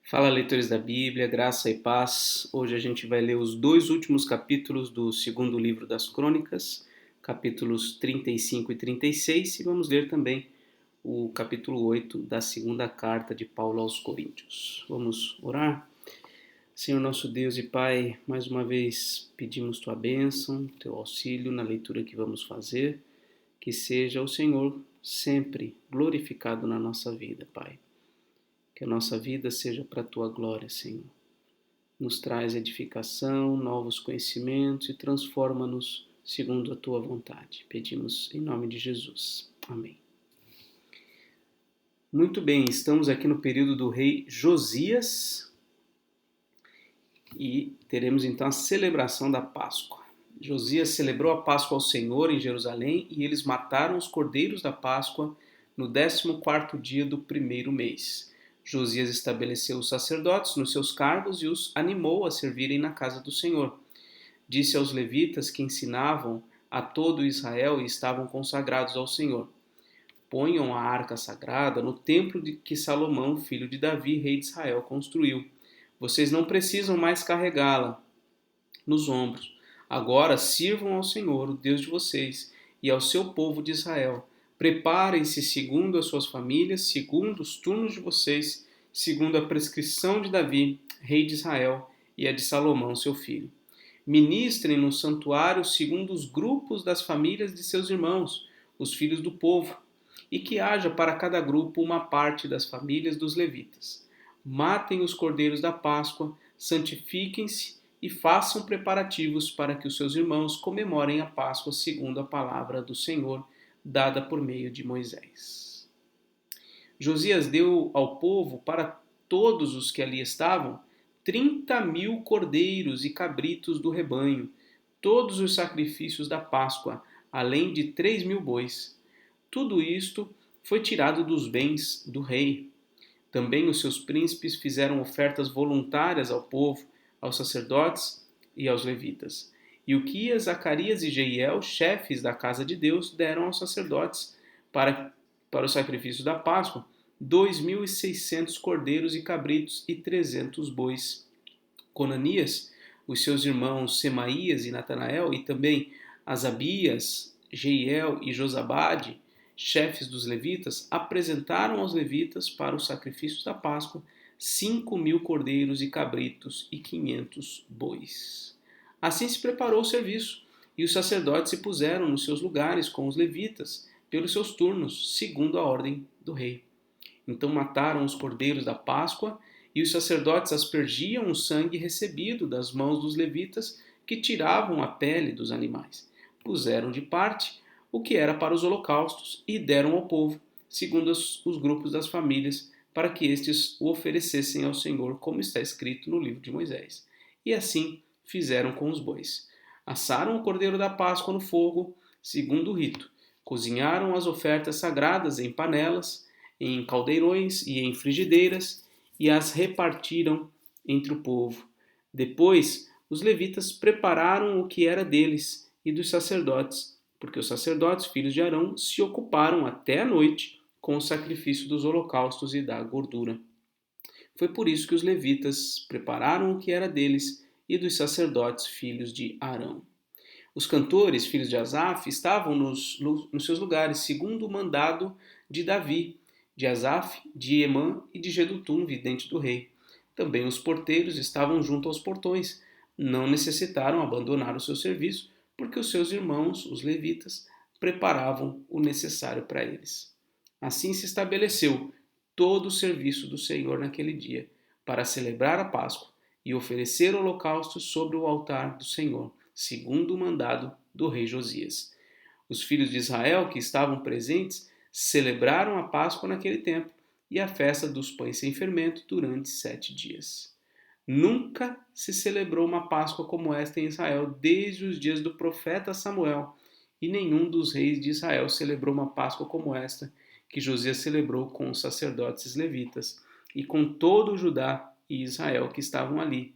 Fala, leitores da Bíblia, graça e paz. Hoje a gente vai ler os dois últimos capítulos do segundo livro das Crônicas, capítulos 35 e 36, e vamos ler também o capítulo 8 da segunda carta de Paulo aos Coríntios. Vamos orar? Senhor nosso Deus e Pai, mais uma vez pedimos Tua bênção, Teu auxílio na leitura que vamos fazer, que seja o Senhor sempre glorificado na nossa vida, Pai. Que a nossa vida seja para a Tua glória, Senhor. Nos traz edificação, novos conhecimentos e transforma-nos segundo a Tua vontade. Pedimos em nome de Jesus. Amém. Muito bem, estamos aqui no período do rei Josias e teremos então a celebração da Páscoa. Josias celebrou a Páscoa ao Senhor em Jerusalém e eles mataram os cordeiros da Páscoa no 14º dia do primeiro mês. Josias estabeleceu os sacerdotes nos seus cargos e os animou a servirem na casa do Senhor. Disse aos levitas que ensinavam a todo Israel e estavam consagrados ao Senhor: ponham a arca sagrada no templo que Salomão, filho de Davi, rei de Israel, construiu. Vocês não precisam mais carregá-la nos ombros. Agora sirvam ao Senhor, o Deus de vocês, e ao seu povo de Israel. Preparem-se segundo as suas famílias, segundo os turnos de vocês, segundo a prescrição de Davi, rei de Israel, e a de Salomão, seu filho. Ministrem no santuário segundo os grupos das famílias de seus irmãos, os filhos do povo, e que haja para cada grupo uma parte das famílias dos levitas. Matem os cordeiros da Páscoa, santifiquem-se e façam preparativos para que os seus irmãos comemorem a Páscoa segundo a palavra do Senhor, dada por meio de Moisés. Josias deu ao povo, para todos os que ali estavam, 30.000 cordeiros e cabritos do rebanho, todos os sacrifícios da Páscoa, além de 3.000 bois. Tudo isto foi tirado dos bens do rei. Também os seus príncipes fizeram ofertas voluntárias ao povo, aos sacerdotes e aos levitas. E Ilquias, Zacarias e Jeiel, chefes da casa de Deus, deram aos sacerdotes, para o sacrifício da Páscoa, 2.600 cordeiros e cabritos e 300 bois. Conanias, os seus irmãos Semaías e Natanael, e também Asabias, Jeiel e Josabade, chefes dos levitas, apresentaram aos levitas para os sacrifícios da Páscoa 5.000 cordeiros e cabritos e 500 bois. Assim se preparou o serviço, e os sacerdotes se puseram nos seus lugares com os levitas, pelos seus turnos, segundo a ordem do rei. Então mataram os cordeiros da Páscoa, e os sacerdotes aspergiam o sangue recebido das mãos dos levitas, que tiravam a pele dos animais. Puseram de parte o que era para os holocaustos e deram ao povo, segundo os grupos das famílias, para que estes o oferecessem ao Senhor, como está escrito no livro de Moisés. E assim fizeram com os bois. Assaram o cordeiro da Páscoa no fogo, segundo o rito. Cozinharam as ofertas sagradas em panelas, em caldeirões e em frigideiras, e as repartiram entre o povo. Depois, os levitas prepararam o que era deles e dos sacerdotes, porque os sacerdotes, filhos de Arão, se ocuparam até a noite com o sacrifício dos holocaustos e da gordura. Foi por isso que os levitas prepararam o que era deles e dos sacerdotes, filhos de Arão. Os cantores, filhos de Asaf, estavam nos seus lugares, segundo o mandado de Davi, de Asaf, de Emã e de Jedutum, vidente do rei. Também os porteiros estavam junto aos portões. Não necessitaram abandonar o seu serviço, porque os seus irmãos, os levitas, preparavam o necessário para eles. Assim se estabeleceu todo o serviço do Senhor naquele dia, para celebrar a Páscoa e oferecer holocaustos sobre o altar do Senhor, segundo o mandado do rei Josias. Os filhos de Israel que estavam presentes celebraram a Páscoa naquele tempo e a festa dos pães sem fermento durante 7 dias. Nunca se celebrou uma Páscoa como esta em Israel desde os dias do profeta Samuel, e nenhum dos reis de Israel celebrou uma Páscoa como esta que Josias celebrou com os sacerdotes levitas e com todo o Judá e Israel que estavam ali,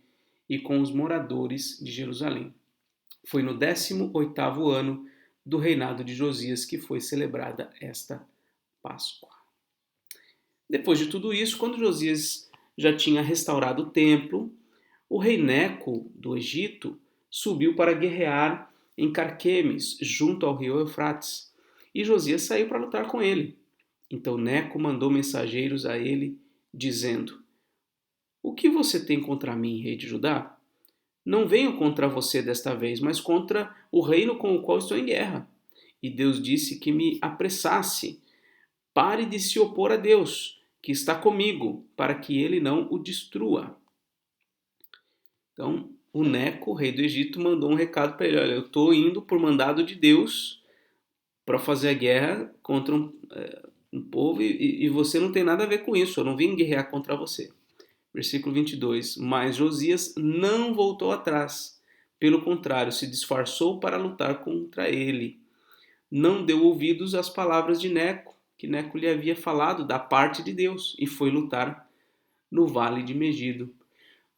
e com os moradores de Jerusalém. Foi no 18º ano do reinado de Josias que foi celebrada esta Páscoa. Depois de tudo isso, quando Josias já tinha restaurado o templo. O rei Neco, do Egito, subiu para guerrear em Carquemes, junto ao rio Eufrates, e Josias saiu para lutar com ele. Então Neco mandou mensageiros a ele, dizendo: O que você tem contra mim, rei de Judá? Não venho contra você desta vez, mas contra o reino com o qual estou em guerra. E Deus disse que me apressasse. Pare de se opor a Deus, que está comigo, para que ele não o destrua. Então, o Neco, rei do Egito, mandou um recado para ele: Olha, eu estou indo por mandado de Deus para fazer a guerra contra um povo e você não tem nada a ver com isso. Eu não vim guerrear contra você. Versículo 22. Mas Josias não voltou atrás. Pelo contrário, se disfarçou para lutar contra ele. Não deu ouvidos às palavras de Neco, que Neco lhe havia falado da parte de Deus, e foi lutar no vale de Megido.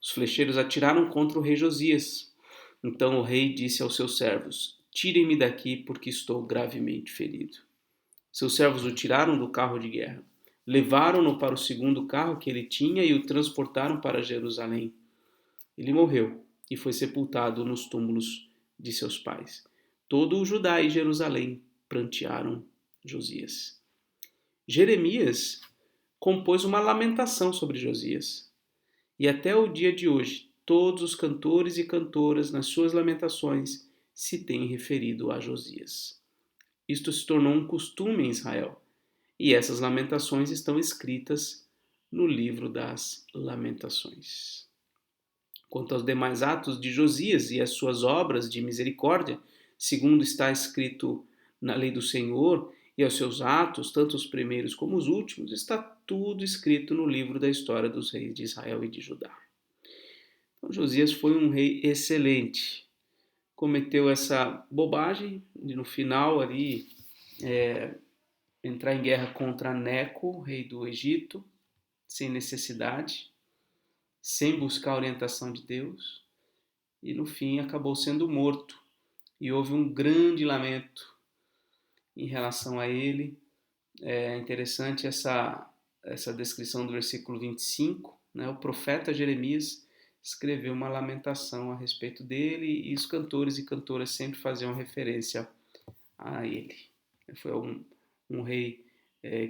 Os flecheiros atiraram contra o rei Josias. Então o rei disse aos seus servos: Tirem-me daqui, porque estou gravemente ferido. Seus servos o tiraram do carro de guerra. Levaram-no para o segundo carro que ele tinha e o transportaram para Jerusalém. Ele morreu e foi sepultado nos túmulos de seus pais. Todo o Judá e Jerusalém prantearam Josias. Jeremias compôs uma lamentação sobre Josias. E até o dia de hoje, todos os cantores e cantoras, nas suas lamentações, se têm referido a Josias. Isto se tornou um costume em Israel, e essas lamentações estão escritas no livro das Lamentações. Quanto aos demais atos de Josias e as suas obras de misericórdia, segundo está escrito na lei do Senhor, e aos seus atos, tanto os primeiros como os últimos, está tudo escrito no livro da história dos reis de Israel e de Judá. Então, Josias foi um rei excelente. Cometeu essa bobagem de no final ali entrar em guerra contra Neco, rei do Egito, sem necessidade, sem buscar a orientação de Deus, e no fim acabou sendo morto. E houve um grande lamento em relação a ele. É interessante essa descrição do versículo 25, né? O profeta Jeremias escreveu uma lamentação a respeito dele e os cantores e cantoras sempre faziam referência a ele. Foi um rei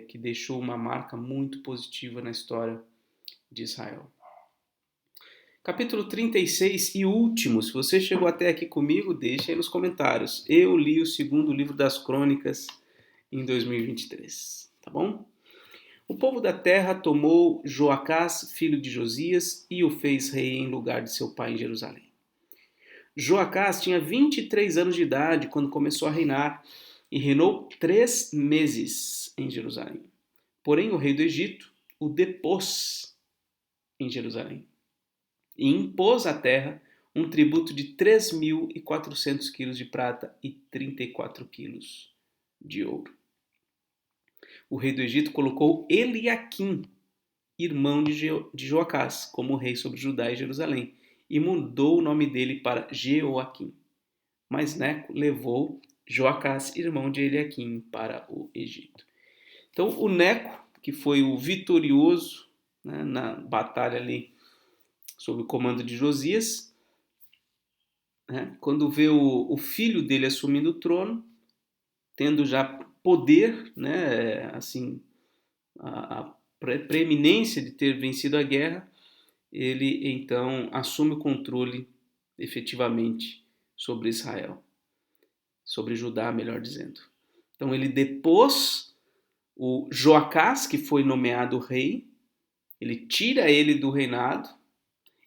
que deixou uma marca muito positiva na história de Israel. Capítulo 36 e último. Se você chegou até aqui comigo, deixa aí nos comentários. Eu li o segundo livro das Crônicas em 2023, tá bom? O povo da terra tomou Joacás, filho de Josias, e o fez rei em lugar de seu pai em Jerusalém. Joacás tinha 23 anos de idade quando começou a reinar e reinou 3 meses em Jerusalém. Porém, o rei do Egito o depôs em Jerusalém e impôs à terra um tributo de 3.400 quilos de prata e 34 quilos de ouro. O rei do Egito colocou Eliaquim, irmão de Joacás, como rei sobre Judá e Jerusalém, e mudou o nome dele para Jeoaquim. Mas Neco levou Joacás, irmão de Eliaquim, para o Egito. Então, o Neco, que foi o vitorioso, né, na batalha ali sob o comando de Josias, né, quando vê o filho dele assumindo o trono, tendo já poder, né, assim, a preeminência de ter vencido a guerra, ele então assume o controle efetivamente sobre Israel, sobre Judá, melhor dizendo. Então ele depôs o Joacás, que foi nomeado rei, ele tira ele do reinado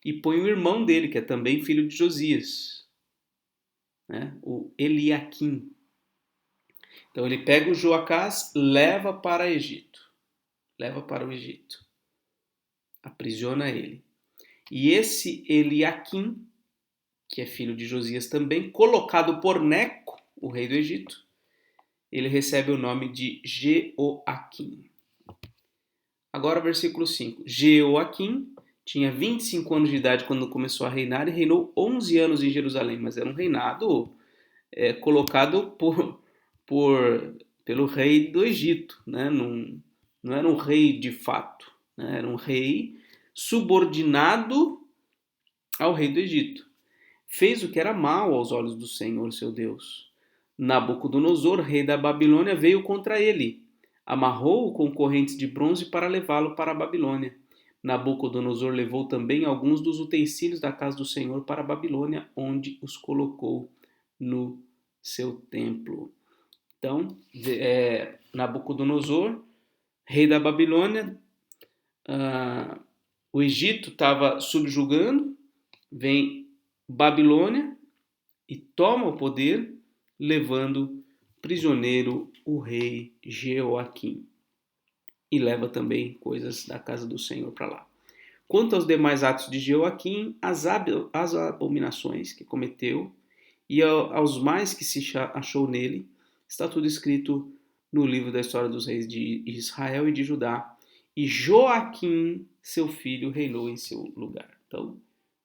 e põe o irmão dele, que é também filho de Josias, né, o Eliaquim. Então ele pega o Joacás, leva para o Egito, aprisiona ele. E esse Eliaquim, que é filho de Josias também, colocado por Neco, o rei do Egito, ele recebe o nome de Jeoaquim. Agora versículo 5. Jeoaquim tinha 25 anos de idade quando começou a reinar e reinou 11 anos em Jerusalém, mas era um reinado colocado pelo rei do Egito, né? Não era um rei de fato, né? Era um rei subordinado ao rei do Egito. Fez o que era mal aos olhos do Senhor, seu Deus. Nabucodonosor, rei da Babilônia, veio contra ele. Amarrou-o com correntes de bronze para levá-lo para a Babilônia. Nabucodonosor levou também alguns dos utensílios da casa do Senhor para a Babilônia, onde os colocou no seu templo. Então, Nabucodonosor, rei da Babilônia, o Egito estava subjugando, vem Babilônia e toma o poder, levando prisioneiro o rei Jeoaquim. E leva também coisas da casa do Senhor para lá. Quanto aos demais atos de Jeoaquim, as abominações que cometeu e aos mais que se achou nele, está tudo escrito no livro da história dos reis de Israel e de Judá. E Joaquim, seu filho, reinou em seu lugar. Então,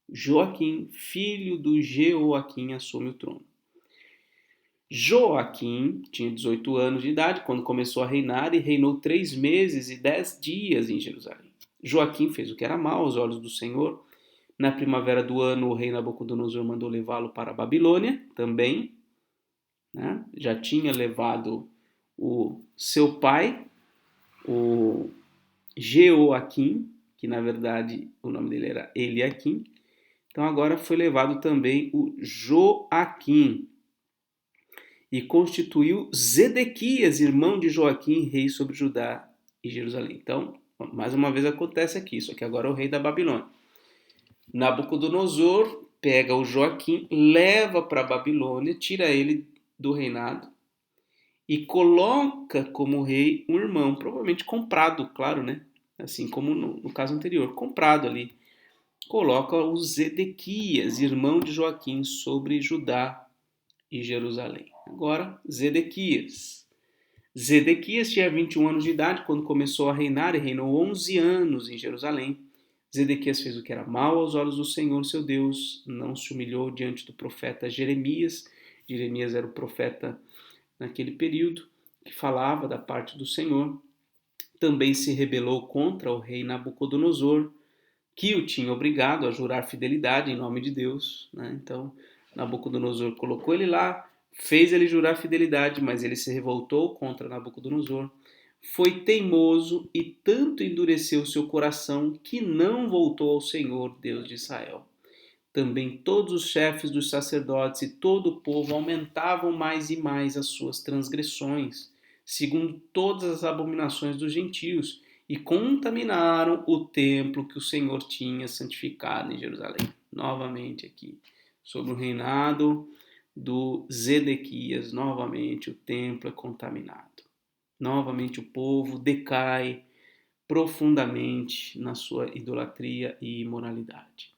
Joaquim, filho do Jeoaquim, assume o trono. Joaquim tinha 18 anos de idade quando começou a reinar e reinou 3 meses e 10 dias em Jerusalém. Joaquim fez o que era mal aos olhos do Senhor. Na primavera do ano, o rei Nabucodonosor mandou levá-lo para a Babilônia também. Né? Já tinha levado o seu pai, o Jeoaquim, que na verdade o nome dele era Eliaquim. Então agora foi levado também o Joaquim. E constituiu Zedequias, irmão de Joaquim, rei sobre Judá e Jerusalém. Então, mais uma vez acontece aqui, só que agora é o rei da Babilônia. Nabucodonosor pega o Joaquim, leva para a Babilônia, tira ele do reinado e coloca como rei um irmão, provavelmente comprado, claro, né? Assim como no caso anterior, comprado ali. Coloca o Zedequias, irmão de Joaquim, sobre Judá e Jerusalém. Agora, Zedequias. Zedequias tinha 21 anos de idade quando começou a reinar e reinou 11 anos em Jerusalém. Zedequias fez o que era mal aos olhos do Senhor, seu Deus, não se humilhou diante do profeta Jeremias. Jeremias era o profeta naquele período que falava da parte do Senhor. Também se rebelou contra o rei Nabucodonosor, que o tinha obrigado a jurar fidelidade em nome de Deus. Né? Então, Nabucodonosor colocou ele lá, fez ele jurar fidelidade, mas ele se revoltou contra Nabucodonosor. Foi teimoso e tanto endureceu seu coração que não voltou ao Senhor, Deus de Israel. Também todos os chefes dos sacerdotes e todo o povo aumentavam mais e mais as suas transgressões, segundo todas as abominações dos gentios, e contaminaram o templo que o Senhor tinha santificado em Jerusalém. Novamente aqui, sobre o reinado do Zedequias, novamente o templo é contaminado. Novamente o povo decai profundamente na sua idolatria e imoralidade.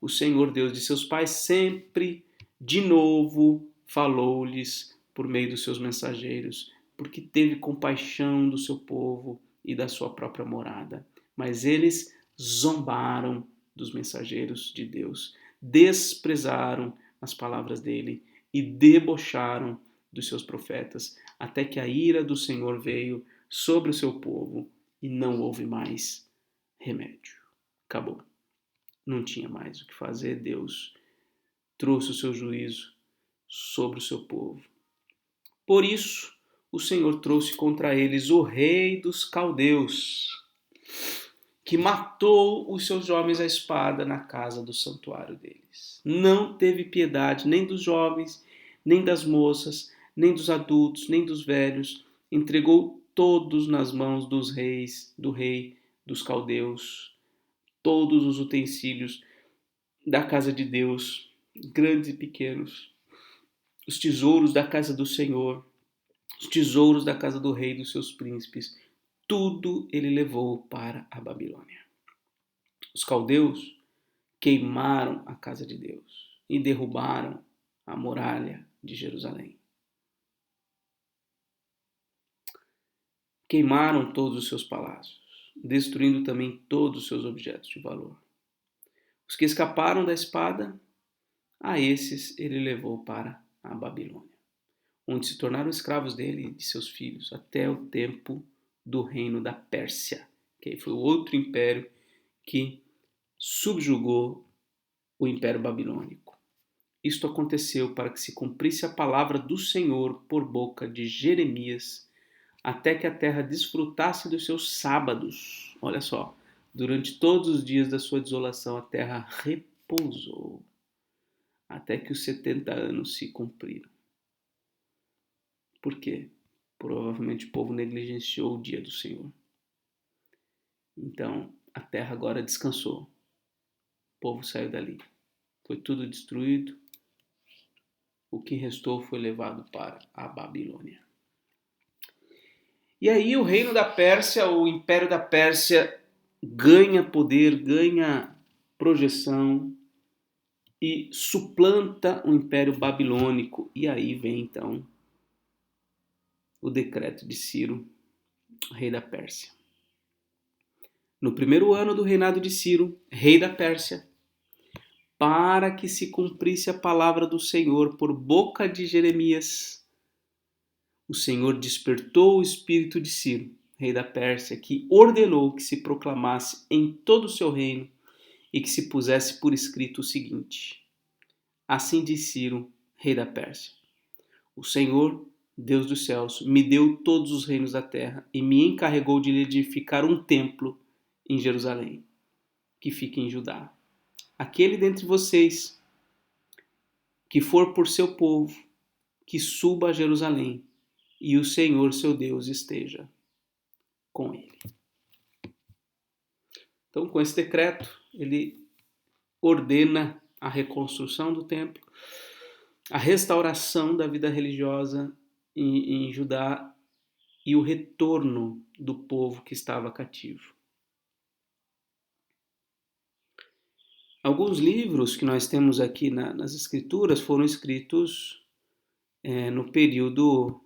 O Senhor Deus de seus pais sempre de novo falou-lhes por meio dos seus mensageiros, porque teve compaixão do seu povo e da sua própria morada. Mas eles zombaram dos mensageiros de Deus, desprezaram as palavras dele e debocharam dos seus profetas, até que a ira do Senhor veio sobre o seu povo e não houve mais remédio. Acabou. Não tinha mais o que fazer, Deus trouxe o seu juízo sobre o seu povo. Por isso, o Senhor trouxe contra eles o rei dos caldeus, que matou os seus jovens à espada na casa do santuário deles. Não teve piedade nem dos jovens, nem das moças, nem dos adultos, nem dos velhos. Entregou todos nas mãos do rei dos caldeus, todos os utensílios da casa de Deus, grandes e pequenos, os tesouros da casa do Senhor, os tesouros da casa do rei e dos seus príncipes, tudo ele levou para a Babilônia. Os caldeus queimaram a casa de Deus e derrubaram a muralha de Jerusalém. Queimaram todos os seus palácios, destruindo também todos os seus objetos de valor. Os que escaparam da espada, a esses ele levou para a Babilônia, onde se tornaram escravos dele e de seus filhos, até o tempo do reino da Pérsia, que foi o outro império que subjugou o Império Babilônico. Isto aconteceu para que se cumprisse a palavra do Senhor por boca de Jeremias, até que a terra desfrutasse dos seus sábados. Olha só, durante todos os dias da sua desolação, a terra repousou, até que os 70 anos se cumpriram. Por quê? Provavelmente o povo negligenciou o dia do Senhor. Então, a terra agora descansou. O povo saiu dali. Foi tudo destruído. O que restou foi levado para a Babilônia. E aí o reino da Pérsia, o Império da Pérsia, ganha poder, ganha projeção e suplanta o Império Babilônico. E aí vem então o decreto de Ciro, rei da Pérsia. No primeiro ano do reinado de Ciro, rei da Pérsia, para que se cumprisse a palavra do Senhor por boca de Jeremias, o Senhor despertou o espírito de Ciro, rei da Pérsia, que ordenou que se proclamasse em todo o seu reino e que se pusesse por escrito o seguinte: assim diz Ciro, rei da Pérsia: o Senhor, Deus dos céus, me deu todos os reinos da terra e me encarregou de lhe edificar um templo em Jerusalém, que fica em Judá. Aquele dentre vocês que for por seu povo, que suba a Jerusalém, e o Senhor seu Deus esteja com ele. Então, com esse decreto, ele ordena a reconstrução do templo, a restauração da vida religiosa em Judá e o retorno do povo que estava cativo. Alguns livros que nós temos aqui nas Escrituras foram escritos no período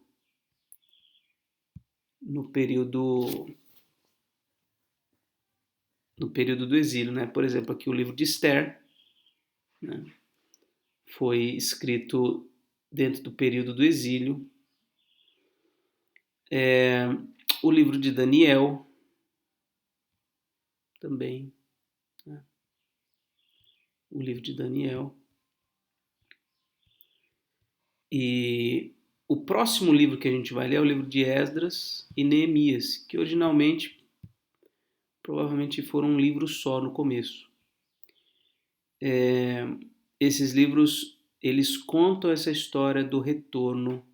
do exílio, né? Por exemplo, aqui o livro de Esther, né? Foi escrito dentro do período do exílio. O livro de Daniel também, né? O livro de Daniel. E o próximo livro que a gente vai ler é o livro de Esdras e Neemias, que originalmente provavelmente foram um livro só no começo. Esses livros, eles contam essa história do retorno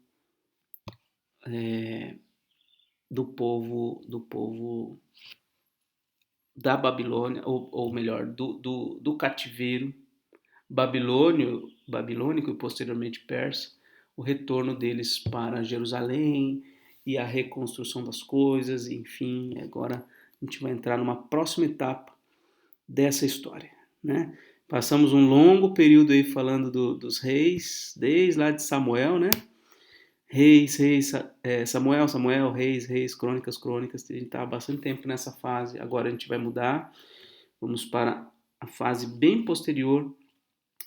do povo da Babilônia, ou melhor, do cativeiro babilônico e posteriormente persa, o retorno deles para Jerusalém e a reconstrução das coisas, enfim, agora a gente vai entrar numa próxima etapa dessa história, né? Passamos um longo período aí falando dos reis, desde lá de Samuel, né? Samuel, reis, crônicas, a gente está há bastante tempo nessa fase, agora a gente vai mudar, vamos para a fase bem posterior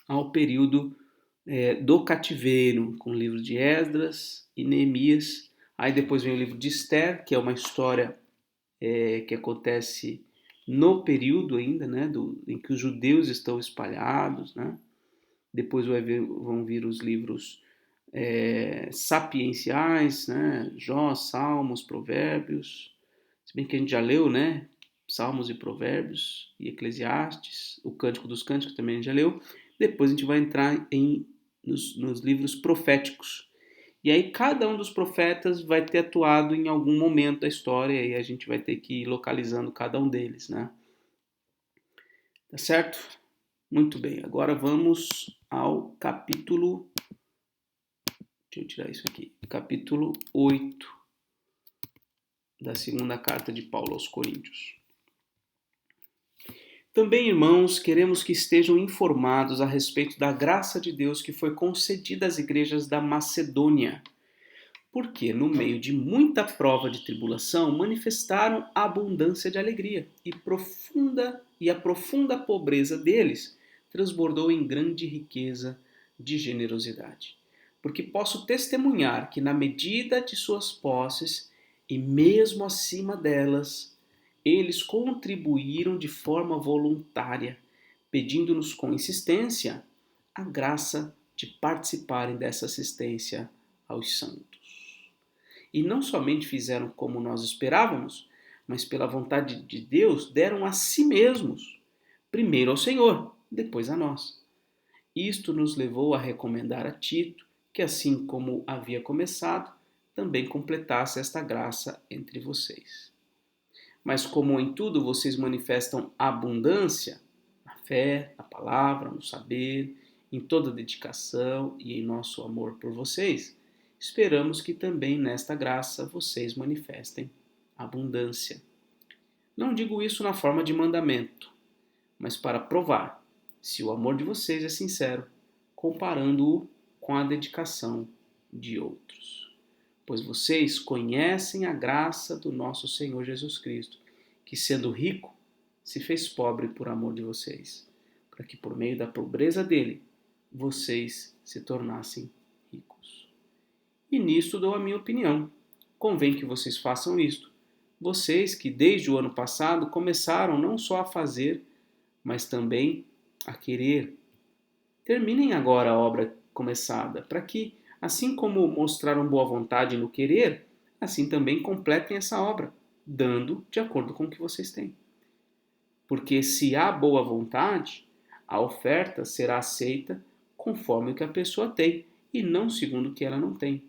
ao período do cativeiro, com o livro de Esdras e Neemias. Aí depois vem o livro de Esther, que é uma história que acontece no período ainda, né, em que os judeus estão espalhados, né? Depois vão vir os livros sapienciais, né? Jó, Salmos, Provérbios, se bem que a gente já leu, né? Salmos e Provérbios e Eclesiastes, o Cântico dos Cânticos também a gente já leu. Depois a gente vai entrar nos livros proféticos. E aí cada um dos profetas vai ter atuado em algum momento da história e a gente vai ter que ir localizando cada um deles, né? Tá certo? Muito bem, agora vamos ao capítulo... Deixa eu tirar isso aqui. Capítulo 8 da segunda carta de Paulo aos Coríntios. Também, irmãos, queremos que estejam informados a respeito da graça de Deus que foi concedida às igrejas da Macedônia, porque no meio de muita prova de tribulação manifestaram a abundância de alegria e a profunda pobreza deles transbordou em grande riqueza de generosidade. Porque posso testemunhar que na medida de suas posses e mesmo acima delas, eles contribuíram de forma voluntária, pedindo-nos com insistência a graça de participarem dessa assistência aos santos. E não somente fizeram como nós esperávamos, mas pela vontade de Deus deram a si mesmos, primeiro ao Senhor, depois a nós. Isto nos levou a recomendar a Tito que, assim como havia começado, também completasse esta graça entre vocês. Mas como em tudo vocês manifestam abundância, na fé, na palavra, no saber, em toda dedicação e em nosso amor por vocês, esperamos que também nesta graça vocês manifestem abundância. Não digo isso na forma de mandamento, mas para provar se o amor de vocês é sincero, comparando-o com a dedicação de outros. Pois vocês conhecem a graça do nosso Senhor Jesus Cristo, que sendo rico, se fez pobre por amor de vocês, para que por meio da pobreza dele, vocês se tornassem ricos. E nisto dou a minha opinião. Convém que vocês façam isto. Vocês que desde o ano passado começaram não só a fazer, mas também a querer. Terminem agora a obra começada, para que, assim como mostraram boa vontade no querer, assim também completem essa obra, dando de acordo com o que vocês têm. Porque se há boa vontade, a oferta será aceita conforme o que a pessoa tem e não segundo o que ela não tem.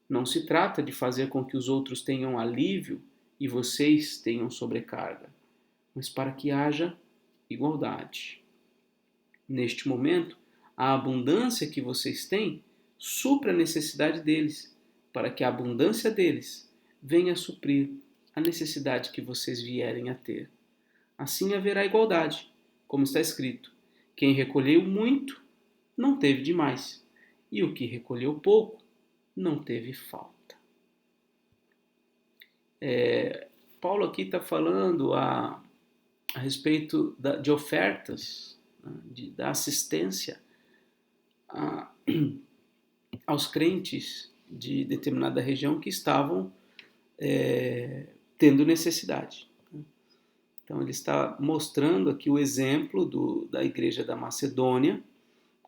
Não se trata de fazer com que os outros tenham alívio e vocês tenham sobrecarga, mas para que haja igualdade. Neste momento, a abundância que vocês têm supra a necessidade deles, para que a abundância deles venha a suprir a necessidade que vocês vierem a ter. Assim haverá igualdade, como está escrito: quem recolheu muito, não teve demais, e o que recolheu pouco, não teve falta. Paulo aqui está falando a respeito de ofertas, da assistência aos crentes de determinada região que estavam tendo necessidade. Então ele está mostrando aqui o exemplo da igreja da Macedônia,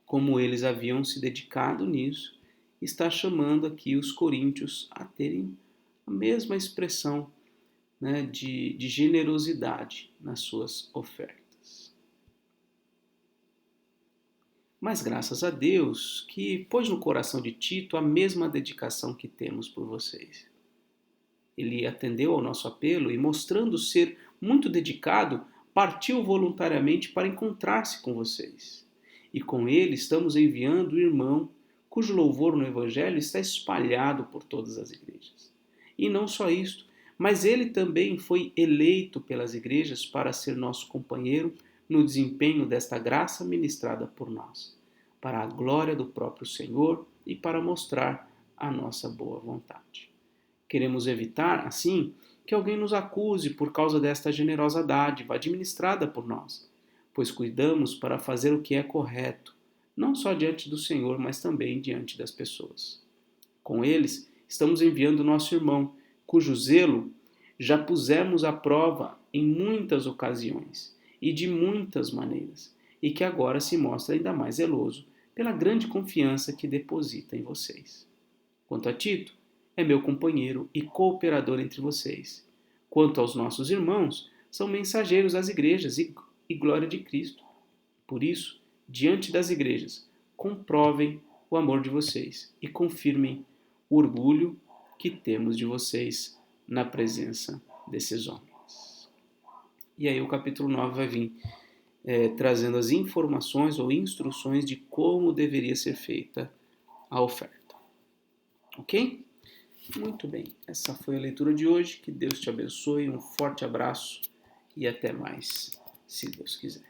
como eles haviam se dedicado nisso, e está chamando aqui os coríntios a terem a mesma expressão, né, de generosidade nas suas ofertas. Mas graças a Deus que pôs no coração de Tito a mesma dedicação que temos por vocês. Ele atendeu ao nosso apelo e, mostrando ser muito dedicado, partiu voluntariamente para encontrar-se com vocês. E com ele estamos enviando o irmão cujo louvor no Evangelho está espalhado por todas as igrejas. E não só isto, mas ele também foi eleito pelas igrejas para ser nosso companheiro no desempenho desta graça ministrada por nós, para a glória do próprio Senhor e para mostrar a nossa boa vontade. Queremos evitar, assim, que alguém nos acuse por causa desta generosa dádiva administrada por nós, pois cuidamos para fazer o que é correto, não só diante do Senhor, mas também diante das pessoas. Com eles, estamos enviando nosso irmão, cujo zelo já pusemos à prova em muitas ocasiões e de muitas maneiras, e que agora se mostra ainda mais zeloso pela grande confiança que deposita em vocês. Quanto a Tito, é meu companheiro e cooperador entre vocês. Quanto aos nossos irmãos, são mensageiros às igrejas e glória de Cristo. Por isso, diante das igrejas, comprovem o amor de vocês e confirmem o orgulho que temos de vocês na presença desses homens. E aí o capítulo 9 vai vir trazendo as informações ou instruções de como deveria ser feita a oferta. Ok? Muito bem, essa foi a leitura de hoje. Que Deus te abençoe, um forte abraço e até mais, se Deus quiser.